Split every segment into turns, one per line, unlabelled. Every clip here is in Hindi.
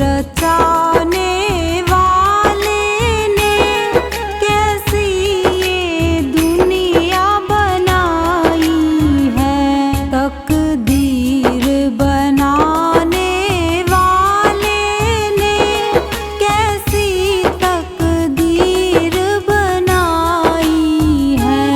रचाने वाले ने कैसी ये दुनिया बनाई है। तकदीर बनाने वाले ने कैसी तकदीर बनाई है।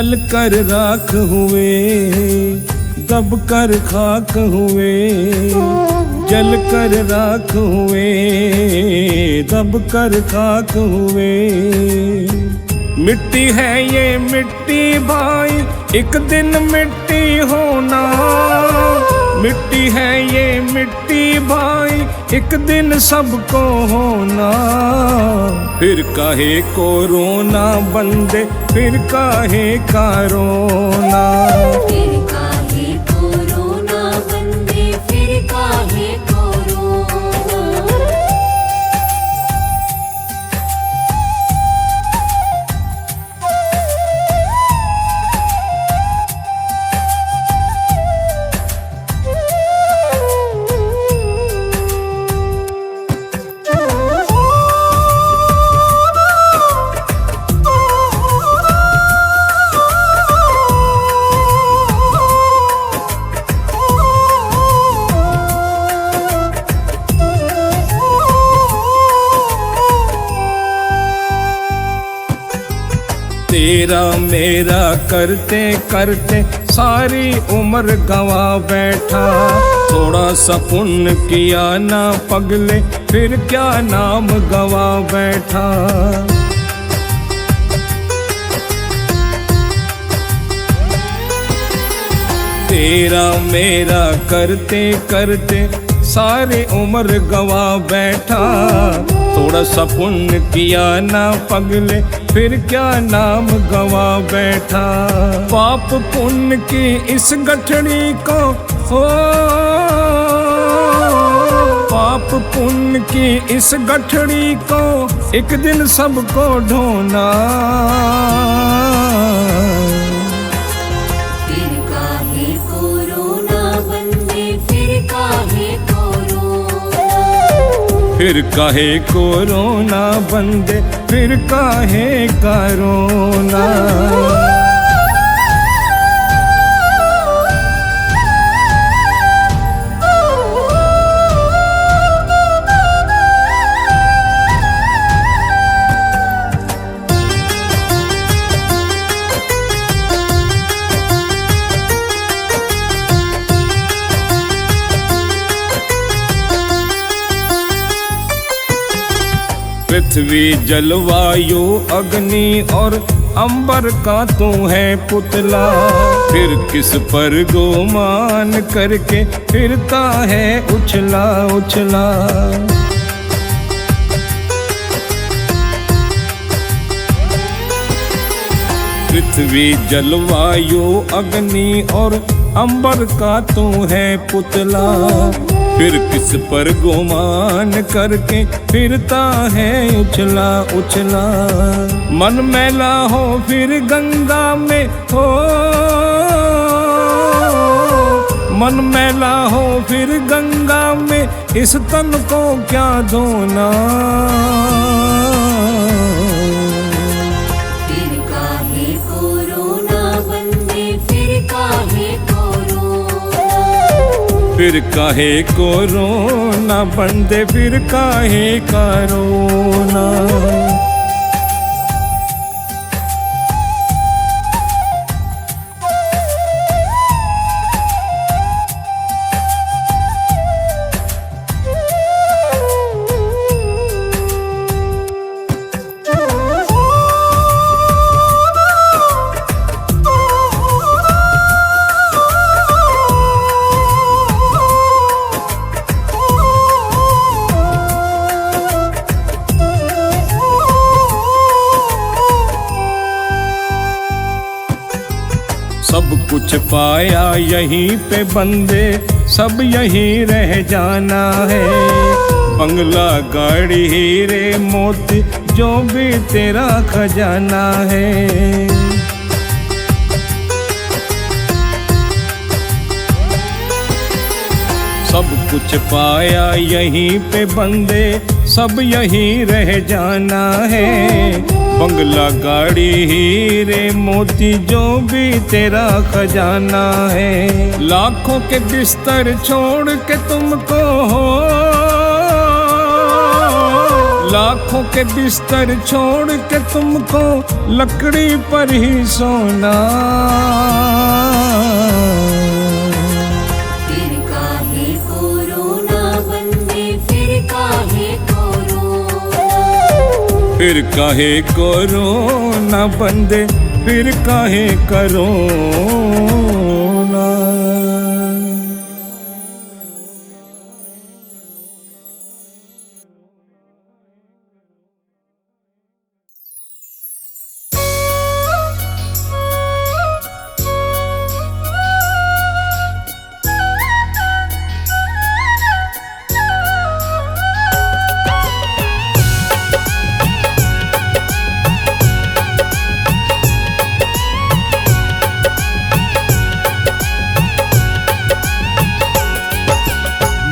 जल कर राख हुए, दब कर खाक हुए, जल कर राख हुए, दब कर खाक हुए। मिट्टी है ये मिट्टी भाई, एक दिन मिट्टी होना। मिट्टी है ये मिट्टी भाई, एक दिन सबको होना। फिर काहे को रोना बंदे, फिर काहे का रोना।
फिर काहे को रोना बंदे, फिर काहे को रोना।
तेरा मेरा करते करते सारी उम्र गवा बैठा। थोड़ा सा पुण्य किया ना पगले, फिर क्या नाम गवा बैठा। तेरा मेरा करते करते सारी उम्र गवा बैठा। थोड़ा सा पुण्य किया ना पगले, फिर क्या नाम गवा बैठा। पाप पुण्य की इस गठड़ी को हो, पाप पुण्य की इस गठड़ी को एक दिन सबको ढोना।
फिर काहे को रोना बंदे, फिर काहे को रोना।
फिर काहे को रोना बंदे, फिर काहे का रोना। पृथ्वी जलवायु अग्नि और अंबर का तू है पुतला। फिर किस पर गोमान करके फिरता है उछला उछला। पृथ्वी जलवायु अग्नि और अंबर का तू है पुतला। फिर किस पर गुमान करके फिरता है उछला उछला। मन मैला हो फिर गंगा में हो, मन मैला हो फिर गंगा में, इस तन को क्या धोना।
फिर काहे को रोना बंदे, फिर काहे को रोना।
फिर काहे को रोना बंदे, फिर काहे का रोना। सब कुछ पाया यहीं पे बंदे, सब यहीं रह जाना है। बंगला गाड़ी हीरे मोती जो भी तेरा खजाना है। सब कुछ पाया यहीं पे बंदे, सब यहीं रह जाना है। बंगला गाड़ी हीरे मोती जो भी तेरा खजाना है। लाखों के बिस्तर छोड़ के तुमको हो, लाखों के बिस्तर छोड़ के तुमको लकड़ी पर ही सोना।
फिर काहे कोरोना बंदे, फिर काहे कोरोना।
फिर काहे कोरोना बंदे, फिर काहे कोरोना।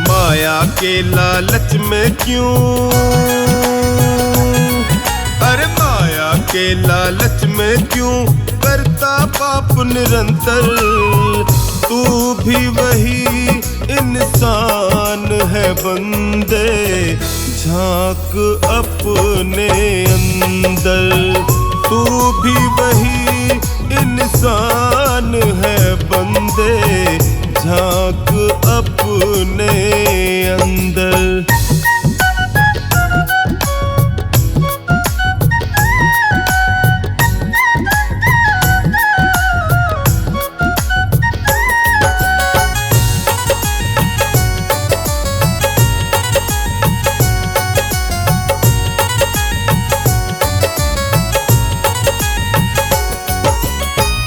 माया के लालच में क्यों, अरे माया के लालच में क्यों करता पाप निरंतर। तू भी वही इंसान है बंदे, झांक अपने अंदर। तू भी वही इंसान है बंदे, झांक अपने अंदर।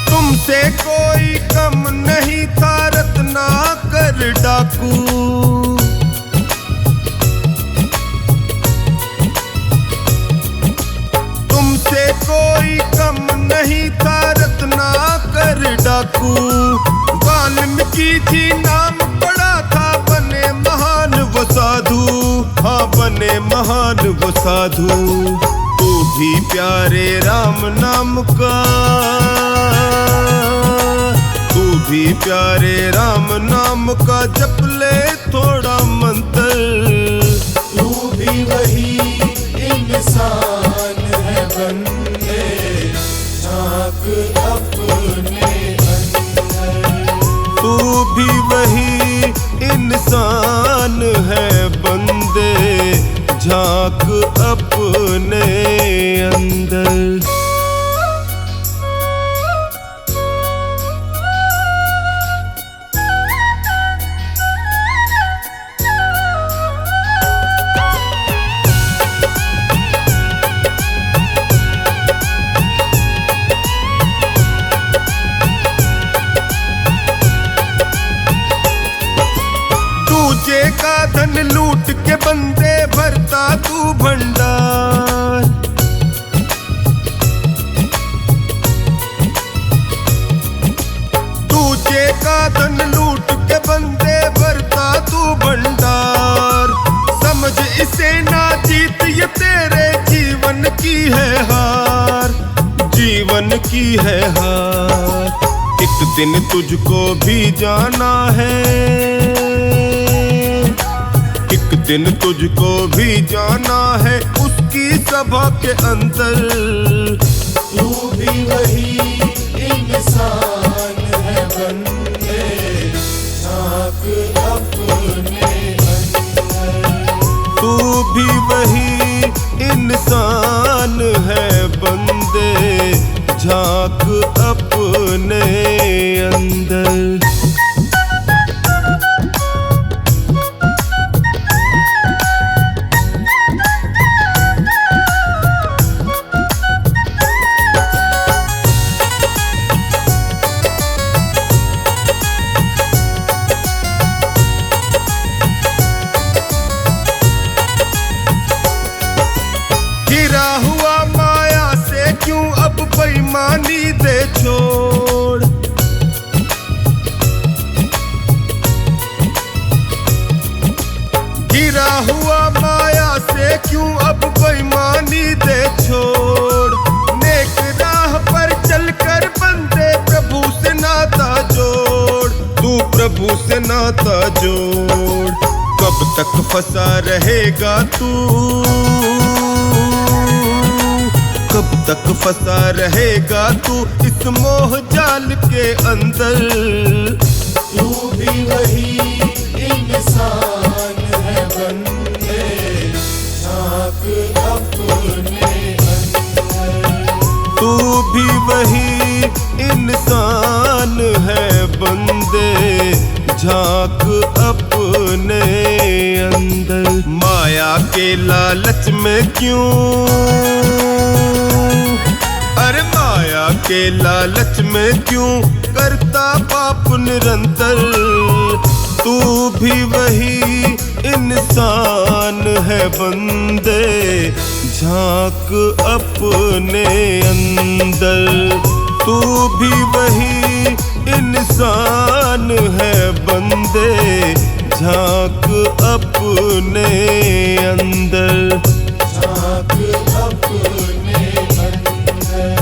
तुमसे कोई कम नहीं था रत्नाकर डाकू। तुमसे कोई कम नहीं था रत्नाकर डाकू। वाल्मीकि जी नाम पड़ा था, बने महान वो साधु। हाँ बने महान वो साधु। तू भी प्यारे राम नाम का, तू भी प्यारे राम नाम का जप ले थोड़ा मंत्र।
तू भी वही इंसान है बंदे, झांक अपने अंदर।
तू भी वही इंसान है बंदे, झांक अपने अंदर। दूजे का धन लूट के बंदे भरता तू भंडार। दूजे का धन लूट के बंदे भरता तू भंडार। समझ इसे ना जीत ये तेरे जीवन की है हार, जीवन की है हार। एक दिन तुझको भी जाना है, एक दिन तुझको भी जाना है उसकी सभा के अंदर।
तू भी वही इंसान है बंदे, झांक अपने अंदर।
तू भी वही इंसान है बंदे, झांक अपने अंदर। गिरा हुआ माया से क्यों अब बेईमानी दे छोड़। गिरा हुआ माया से क्यों अब बेईमानी दे छोड़। नेक राह पर चलकर बंदे प्रभु से नाता जोड़। तू प्रभु से नाता जोड़। कब तक फंसा रहेगा तू, कब तक फंसा रहेगा तू इस मोह जाल के अंदर?
तू भी वही इंसान है बंदे, झांक अपने अंदर।
तू भी वही इंसान है बंदे, झांक अपने अंदर। माया के लालच में क्यों, अरे माया के लालच में क्यों करता पाप निरंतर? तू भी वही इंसान है बंदे, झांक अपने अंदर। तू भी वही इंसान है बंदे, झांक अपने अंदर।
झांक अपने अंदर।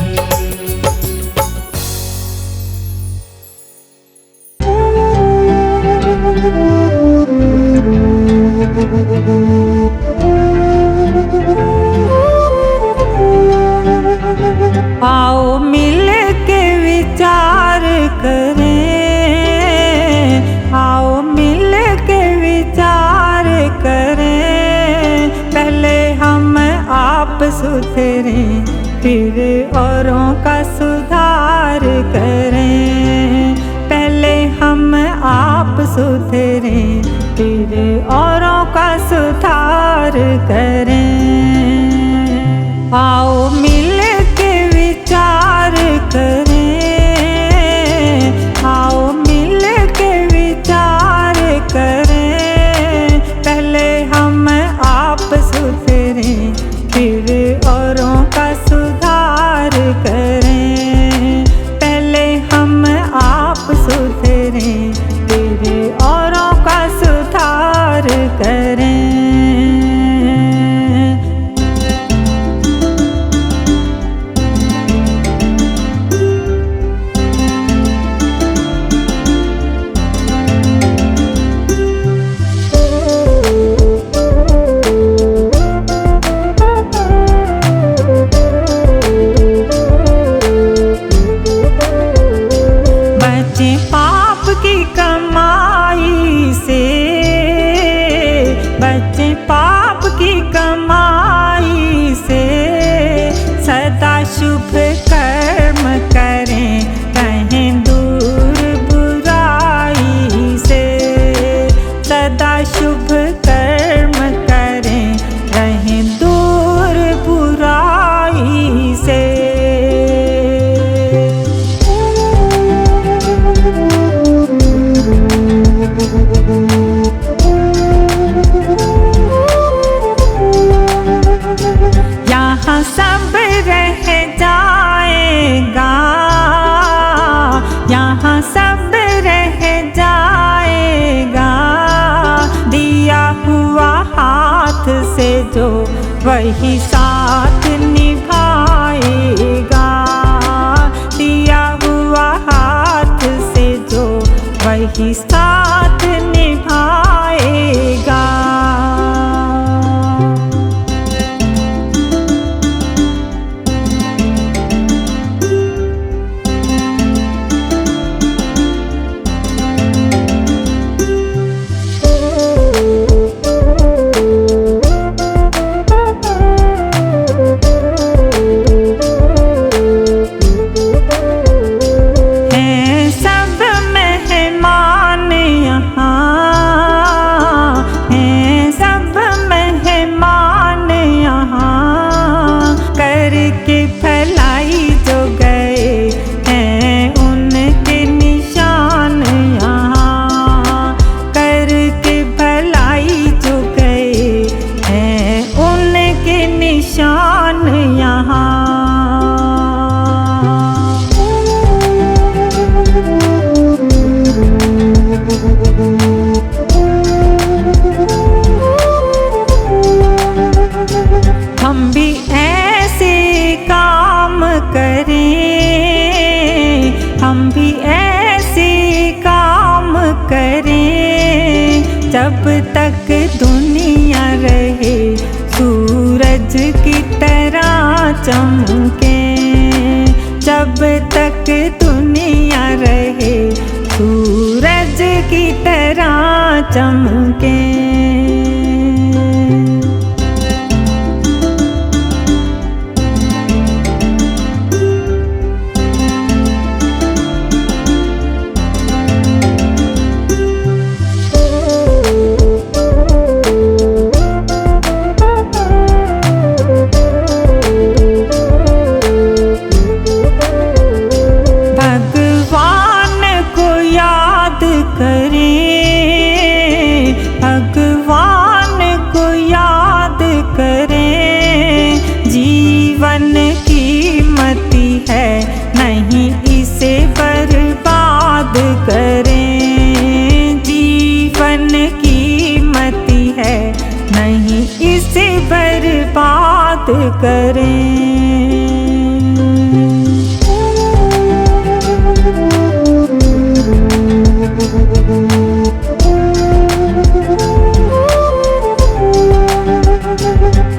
आओ मिल के विचार करें, आओ मिल के विचार करें। पहले हम आप सुधरें, फिर औरों का सुधार करें। पहले हम आप सुधरें, फिर औरों का सुधार करें। आओ मिल के विचार करें, आओ मिल के विचार करें। पहले हम आप सुधरें, फिर औरों का सुधार करें। पहले हम आप सुधरें, फिर औरों का सुधार करें। बचें पाप की कमाई से, सदा शुभ कर्म करें, रहें दूर बुराई से। सदा शुभ कर्म करें, रहें दूर बुराई से। यहाँ सब रह जाएगा, यहाँ सब रह जाएगा। दिया हुआ हाथ से जो वही साथ निभाएगा। दिया हुआ हाथ से जो वही साथ निभाएगा। हम भी ऐसे काम करें, हम भी ऐसे काम करें, जब तक दुनिया रहे सूरज की चमके। जब तक दुनिया रहे सूरज की तरह चमके। भगवान को याद करें, भगवान को याद करें। जीवन कीमती है, नहीं इसे बर्बाद करें। जीवन कीमती है, नहीं इसे बर्बाद करें।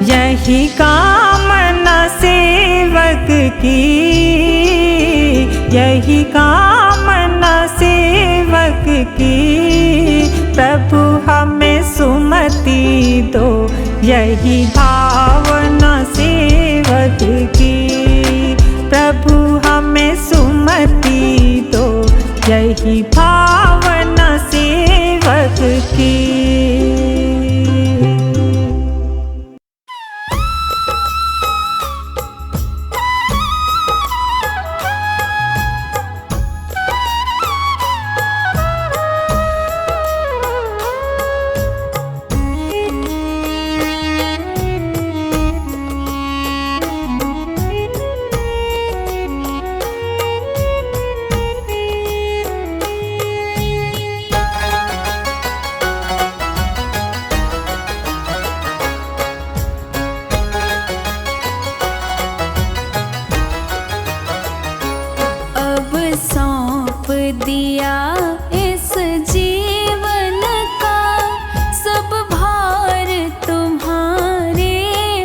यही कामना सेवक की, यही कामना सेवक की। प्रभु हमें सुमति दो, यही भावना सेवक की। प्रभु हमें सुमति दो, यही भावना सेवक की।
दिया इस जीवन का सब भार तुम्हारे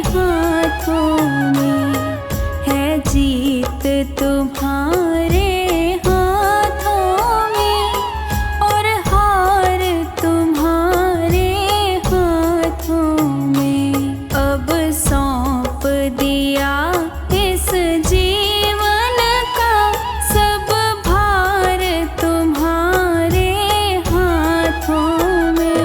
हाथों में है। जीत तुम्हारे हाथों में और हार तुम्हारे हाथों में। अब सौंप दिया इस जीवन का सब भार तुम्हारे हाथों में।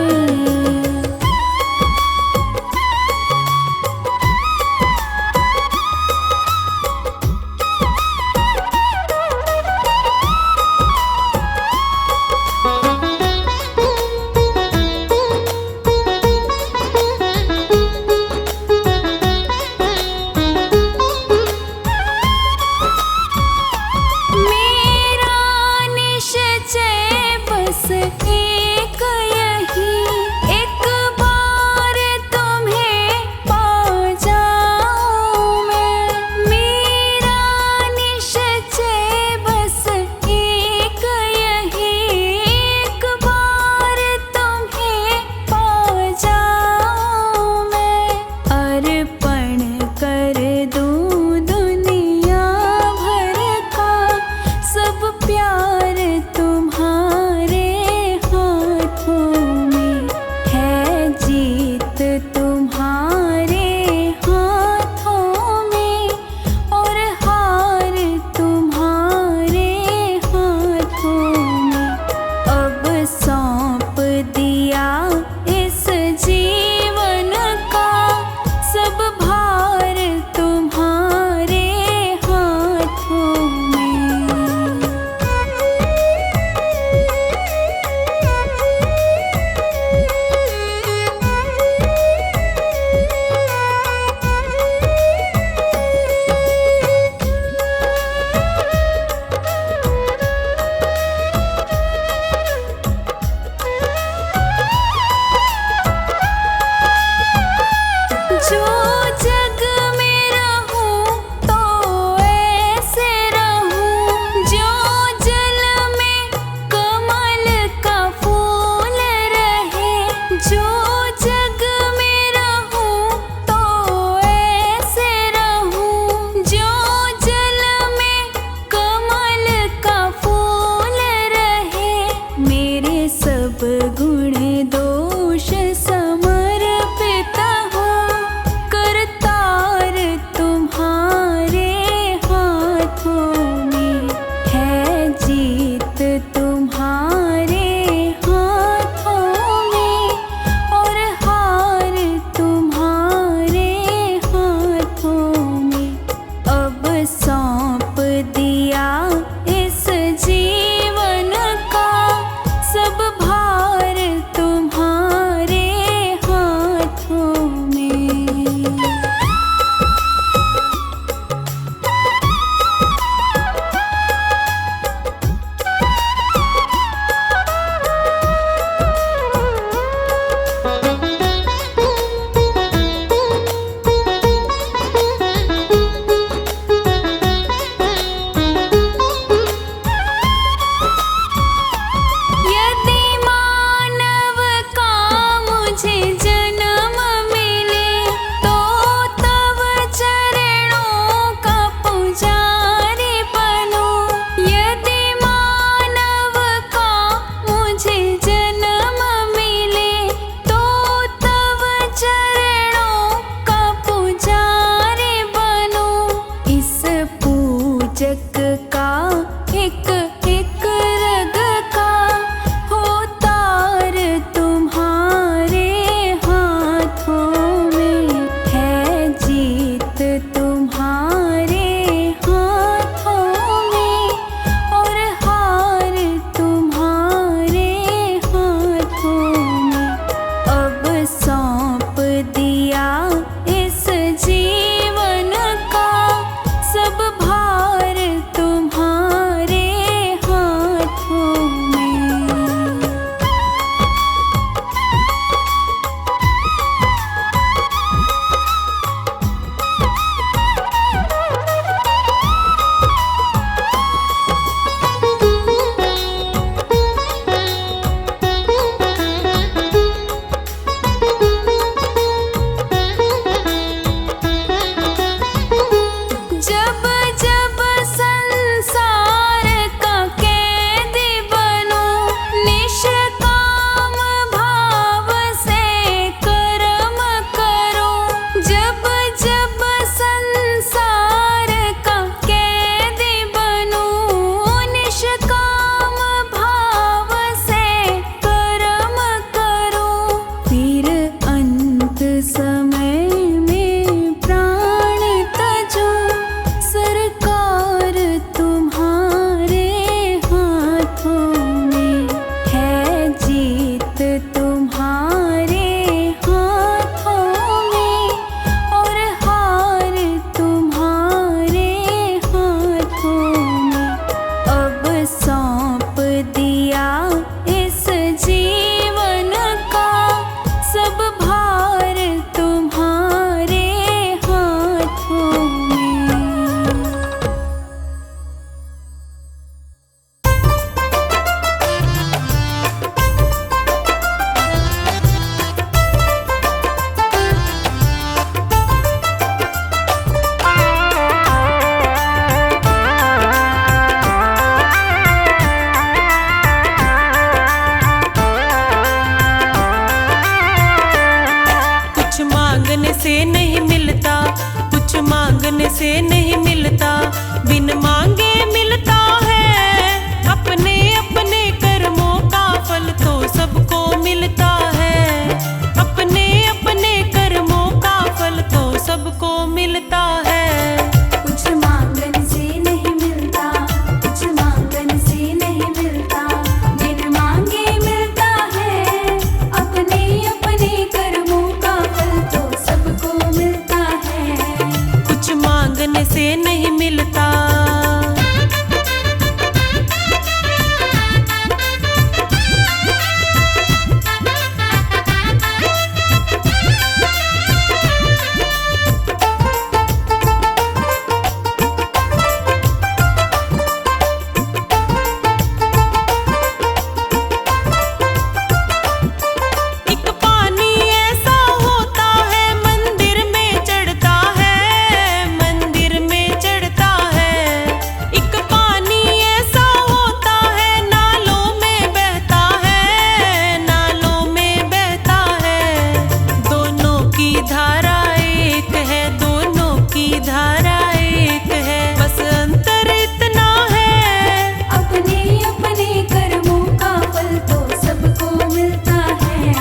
समय में प्राण तजो, सरकार तुम्हारे हाथों में है, जीत तुम्हारे हाथों में और हार तुम्हारे हाथों में। अब सौंप दिया इस जीवन का सब भार तुम्हारे हाथों में।
कुछ मांगने से नहीं मिलता, कुछ मांगने से नहीं मिलता, बिन मांगे मिलता है। अपने अपने कर्मों का फल तो सबको मिलता है, अपने अपने कर्मों का फल तो सबको मिलता है।
कुछ मांगने से नहीं मिलता, कुछ मांगने से नहीं मिलता, बिन मांगे मिलता है। अपने अपने कर्मों का फल तो सबको मिलता है।
कुछ मांगने से नहीं मिलता। एक पानी ऐसा होता है मंदिर में चढ़ता है, मंदिर में चढ़ता है। एक पानी ऐसा होता है नालों में बहता है, नालों में बहता है। दोनों की धारा एक है, दोनों की धारा एक है, बस अंतर इतना है।
अपने अपने कर्मों का फल तो सबको मिलता है।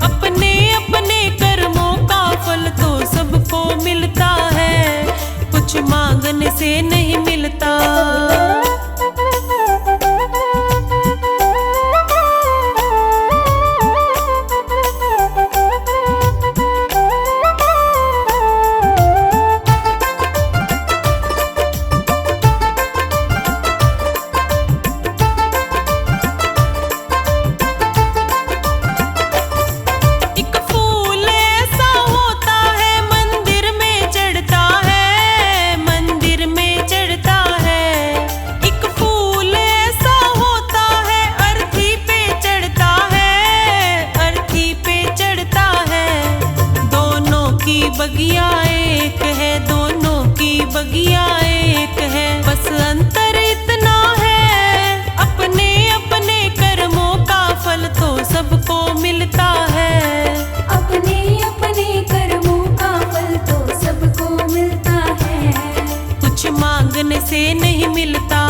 अपने अपने कर्मों का फल तो सबको मिलता है। कुछ मांगने से नहीं मिलता। एक फूल ऐसा होता है मंदिर में चढ़ता है, मंदिर में चढ़ता है। एक फूल ऐसा होता है अर्थी पे चढ़ता है, अर्थी पे चढ़ता है। दोनों की बगिया एक है, दोनों की बगिया एक है, बस अंतर इतना है। अपने अपने कर्मों का फल तो सबको मिलता है।
अपने अपने कर्मों का फल तो सबको मिलता है।
कुछ मांगने से नहीं मिलता।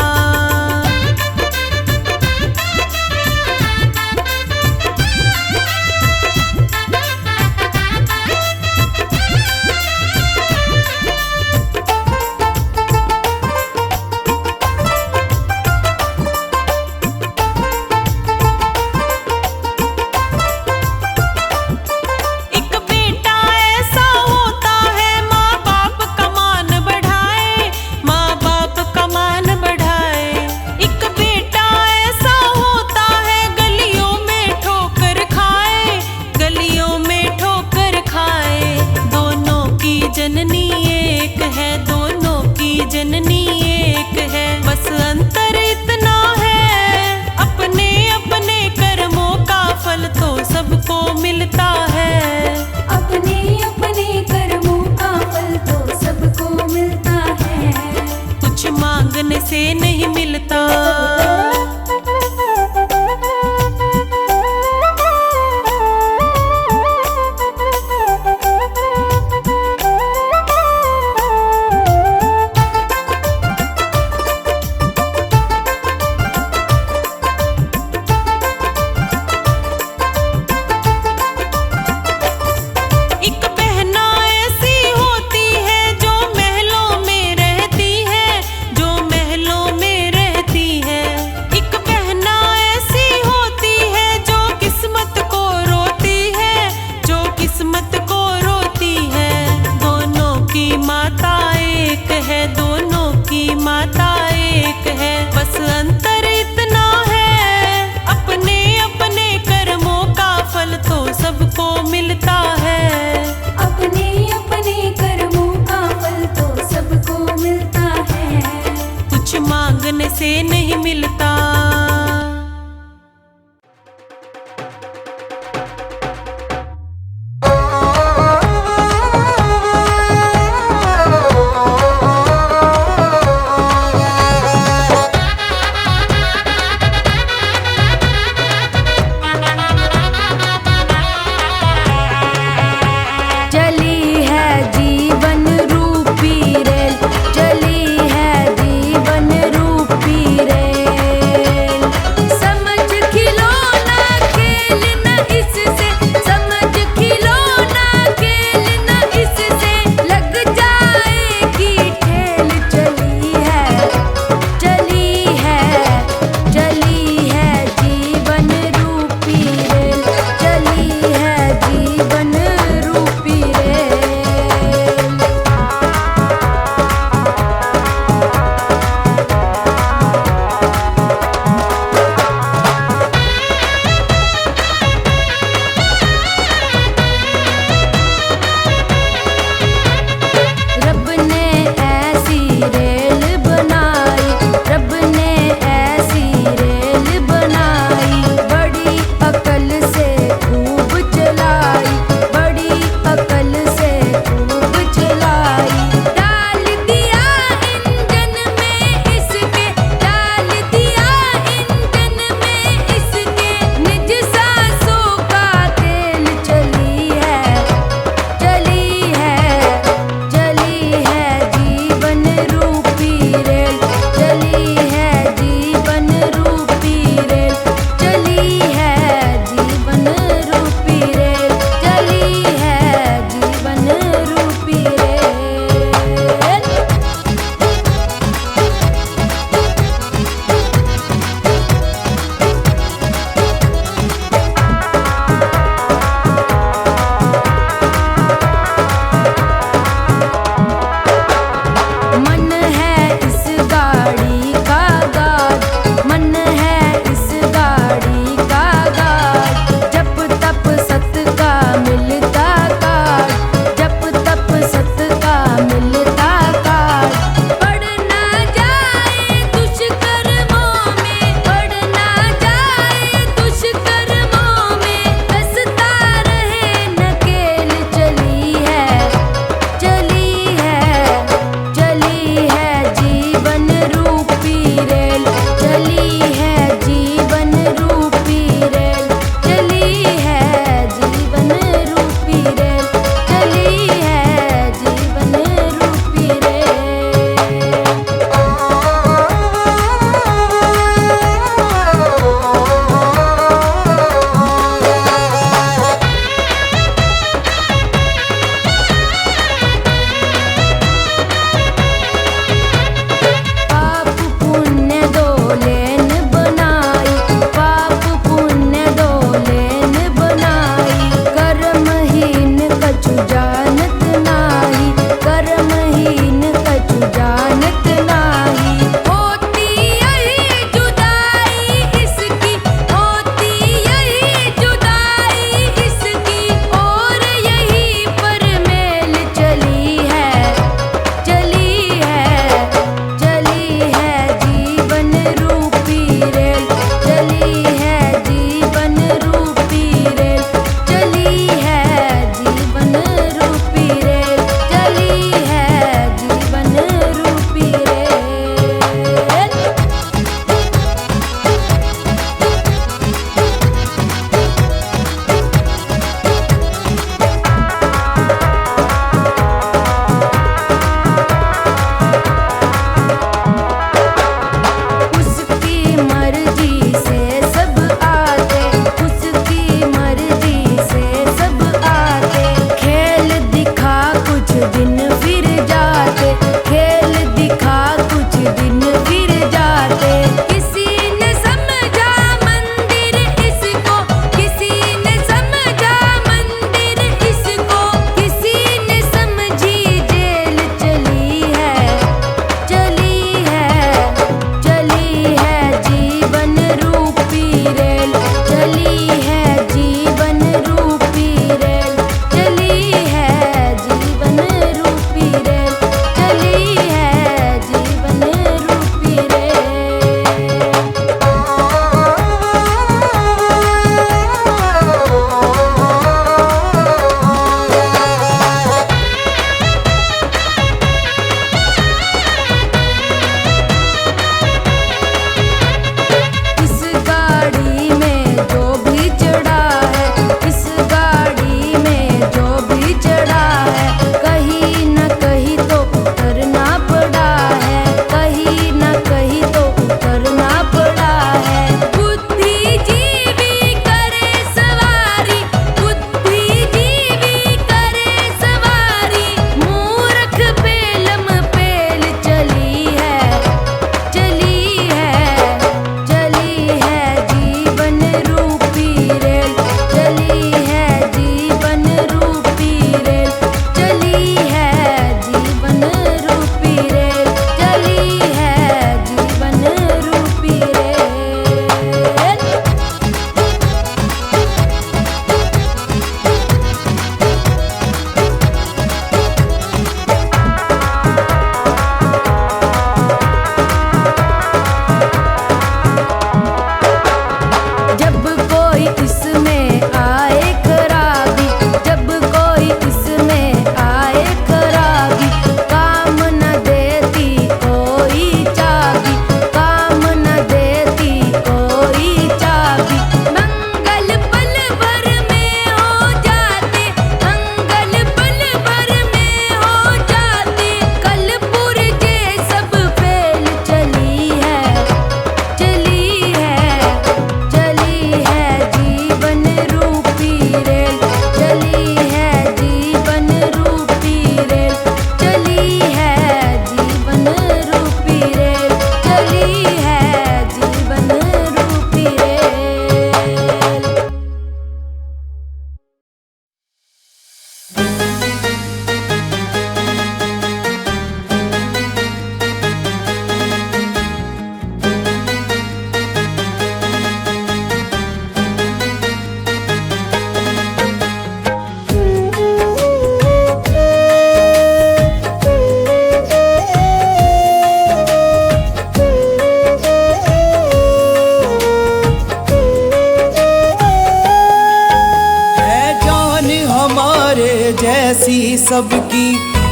जैसी सबकी,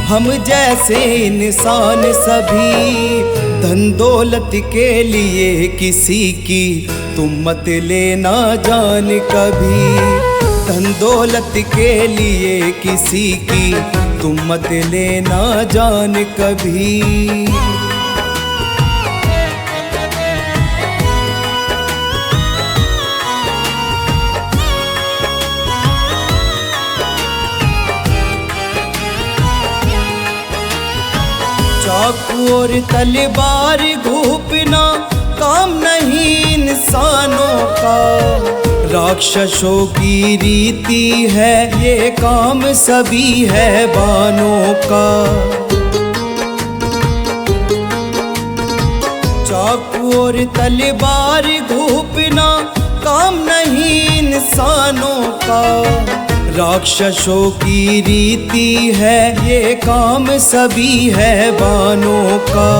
हम जैसे इंसान सभी। धन दौलत के लिए किसी की तुम मत लेना जान कभी। धन दौलत के लिए किसी की तुम मत लेना जान कभी। चाकू और तलवार घूपना काम नहीं इंसानों का, राक्षसों की रीति है ये काम सभी है बानों का। चाकू और तलवार घूपना काम नहीं इंसानों का, राक्षसों की रीति है ये काम सभी है बानों का।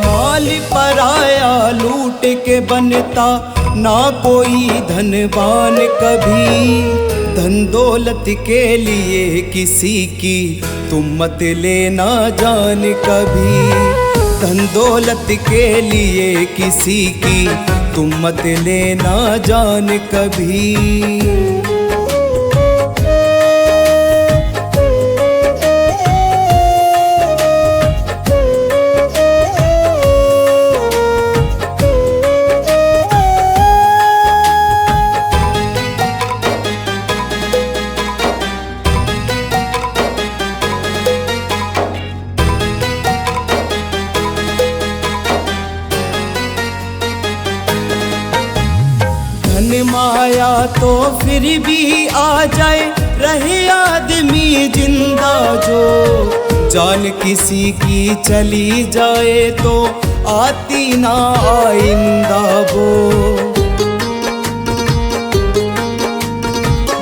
माल पराया लूट के बनता ना कोई धनवान कभी। धन दौलत के लिए किसी की तुम मत लेना जान कभी। धन दौलत के लिए किसी की तुम मत लेना जान कभी। माया तो फिर भी आ जाए, रहे आदमी जिंदा जो। जान किसी की चली जाए तो आती ना आइंदा वो।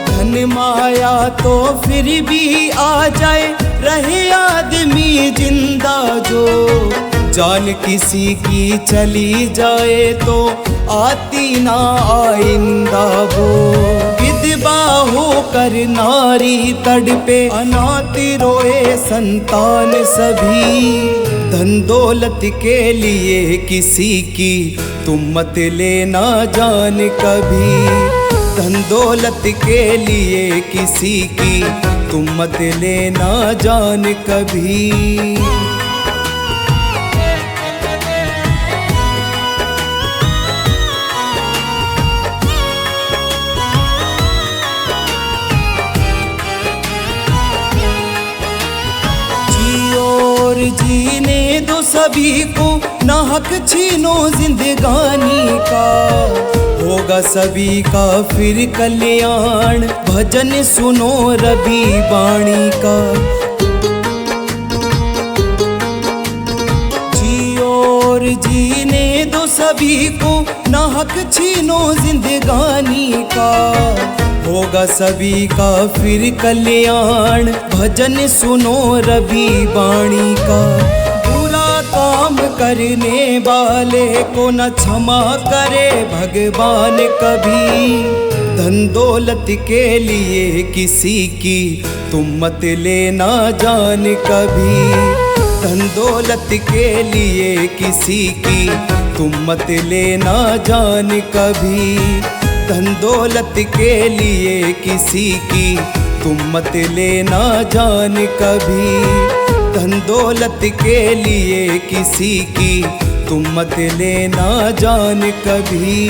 धन माया तो फिर भी आ जाए, रहे आदमी जिंदा जो। जान किसी की चली जाए तो आती ना आइंदा वो। विधवा होकर नारी तड़पे, अनाथ रोए संतान सभी। धन दौलत के लिए किसी की तुम मत लेना जान कभी। धन दौलत के लिए किसी की तुम मत लेना जान कभी। जीने दो सभी को, ना हक छीनो जिंदगानी का। होगा सभी का फिर कल्याण, भजन सुनो रवि वाणी का। जियो और जीने दो सभी को, ना हक छीनो जिंदगानी का। होगा सभी का फिर कल्याण, भजन सुनो रवि वाणी का। बुरा काम करने वाले को न क्षमा करे भगवान कभी। धन दौलत के लिए किसी की तुम मत लेना जान कभी। धन दौलत के लिए किसी की तुम मत लेना जान कभी। धन दौलत के लिए किसी की तुम मत लेना जान कभी। धन दौलत के लिए किसी की तुम मत लेना जान कभी।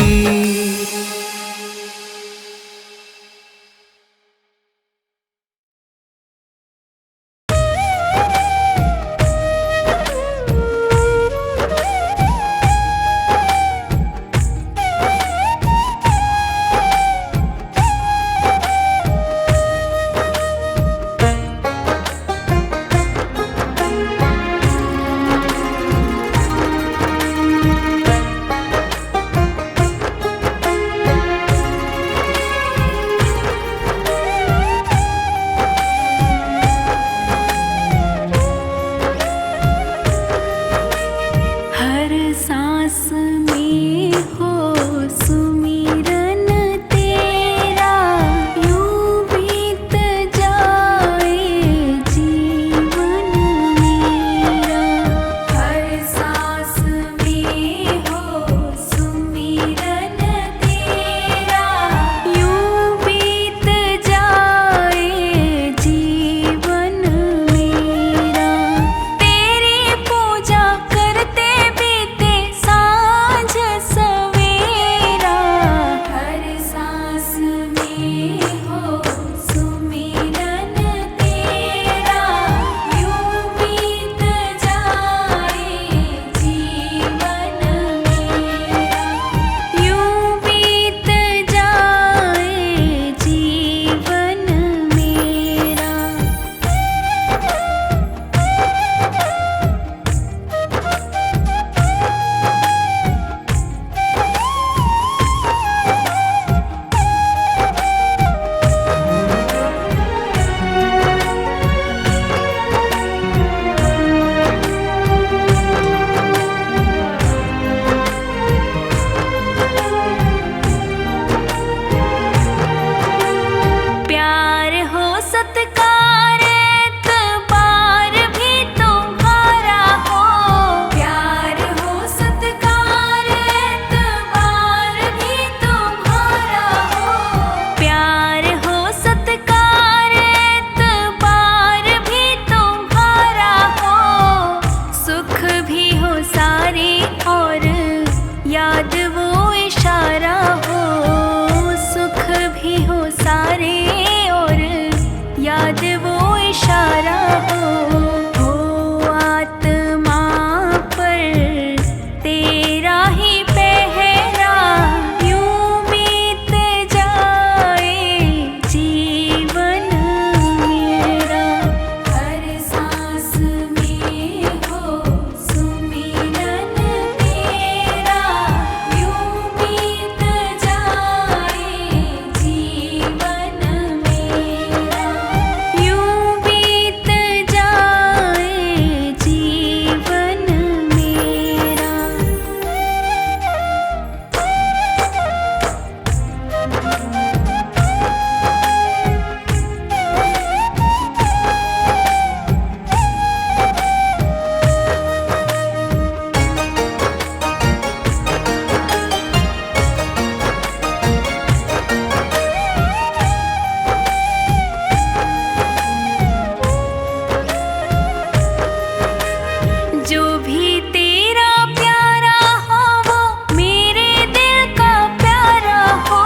जो भी तेरा प्यारा हो वो मेरे दिल का प्यारा हो।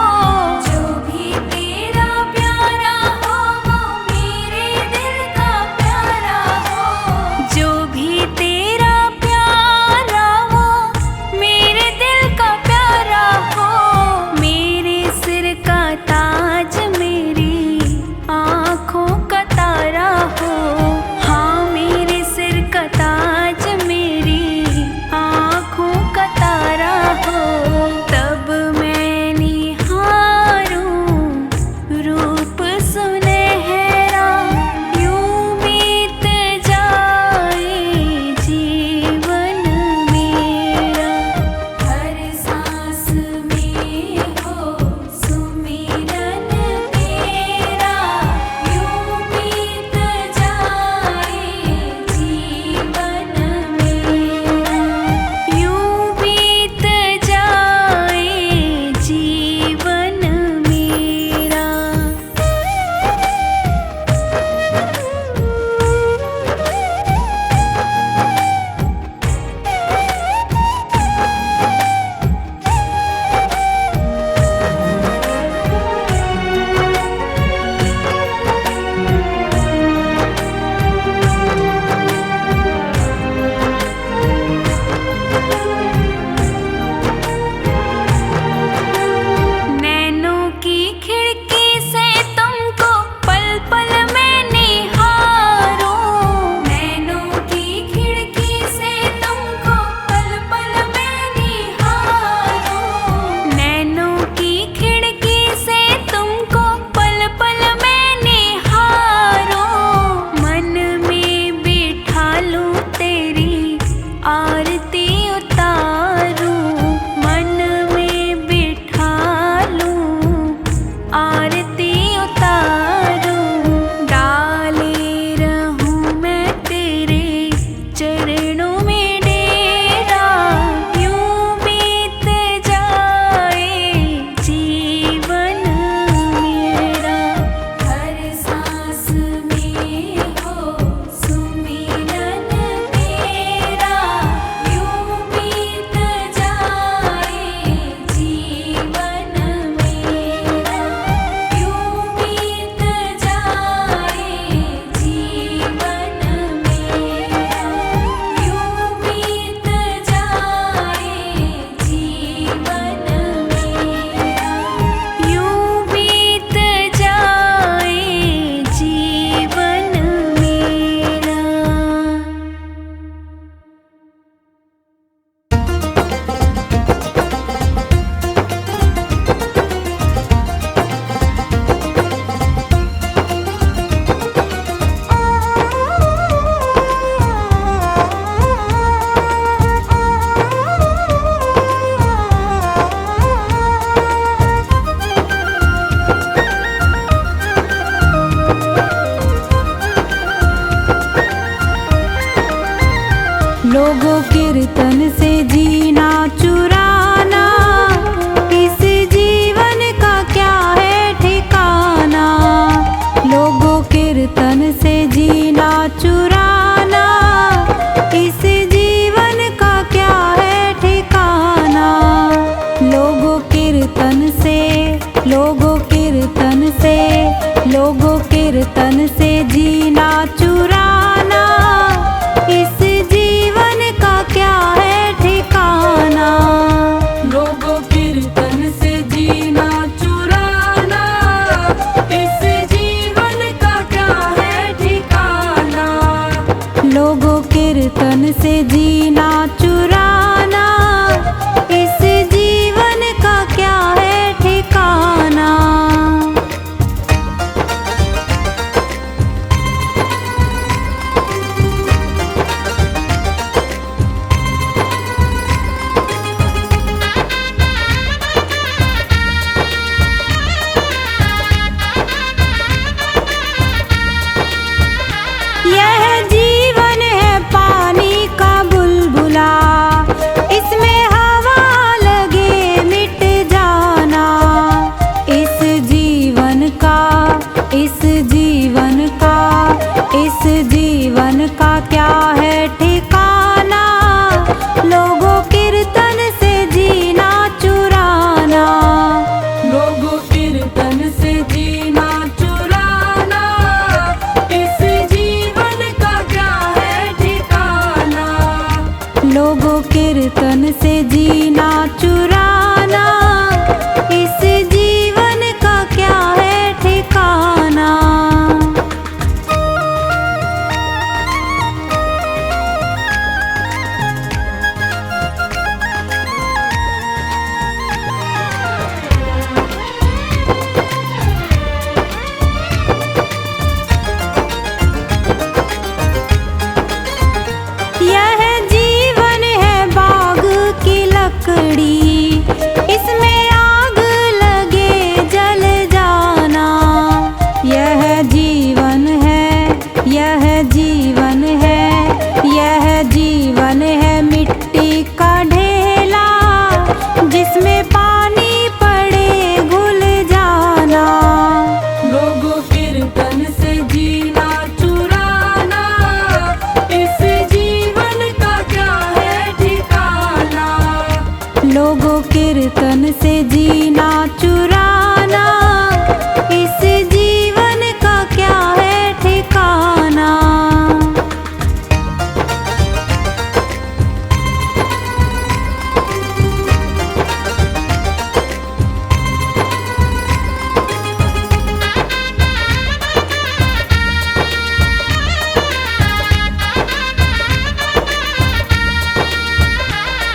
जो भी तेरा प्यारा हो वो मेरे दिल का प्यारा हो। जो भी तेरा प्यारा वो मेरे दिल का प्यारा हो। मेरे सिर का ताज मेरी आँखों का तारा हो। हाँ मेरे सिर का ताज मेरी आँखों का तारा हो। तब मैं निहारूं रूप सुनहरा, यूं बीत जाए जीवन मेरा। हर सांस में हो सुमिरन तेरा, यूं बीत जाए जीवन मेरा। यूं बीत जाए जीवन मेरा। नैनों की खिड़की से तुमको पल पल में निहारूं। नैनों की खिड़की से तुमको पल पल में निहारूं। नैनों की खिड़की से तुमको पल पल में निहारूं। मन में बिठा लूं तेरी आरती उतारूं। मन में बिठा लूं आरती उतारूं। डाले रहूं मैं तेरे चरणों में डेरा, यूं बीत जाए जीवन मेरा। हर सांस में हो सुमिरन तेरा, यूं बीत जाए जीवन मेरा। यूं बीत जाए जीवन मेरा। यूं बीत जाए जीवन मेरा। यूं बीत जाए जीवन मेरा।
लोगों कीर्तन से जीना चुराना, इस जीवन का क्या है ठिकाना। लोगों कीर्तन से जीना चुराना, इस जीवन का क्या है ठिकाना। लोगों कीर्तन से, लोगों कीर्तन से, लोगों कीर्तन से जीना चुराना, इस जीवन का क्या है ठिकाना। लोगों कीर्तन से जीना चुराना, इस जीवन का क्या है ठिकाना। लोगों कीर्तन से जीना चुराना, इस जीवन का क्या है ठिकाना। यह जीवन है पानी का बुलबुला, लकड़ी, इसमें आग लगे जल जाना। यह जीवन है, यह जीवन है, यह जीवन है मिट्टी का ढेला, जिसमें पानी पड़े घुल जाना।
लोगों कीर्तन से जीना चुराना, इस जीवन का क्या है ठिकाना।
लोगों कीर्तन से जीना चुराना, इस जीवन का क्या है ठिकाना।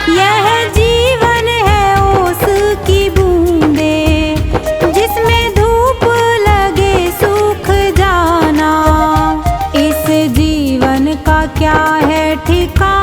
यह जीवन है ओस की बूंदे, जिसमें धूप लगे सूख जाना। इस जीवन का क्या है ठिकाना।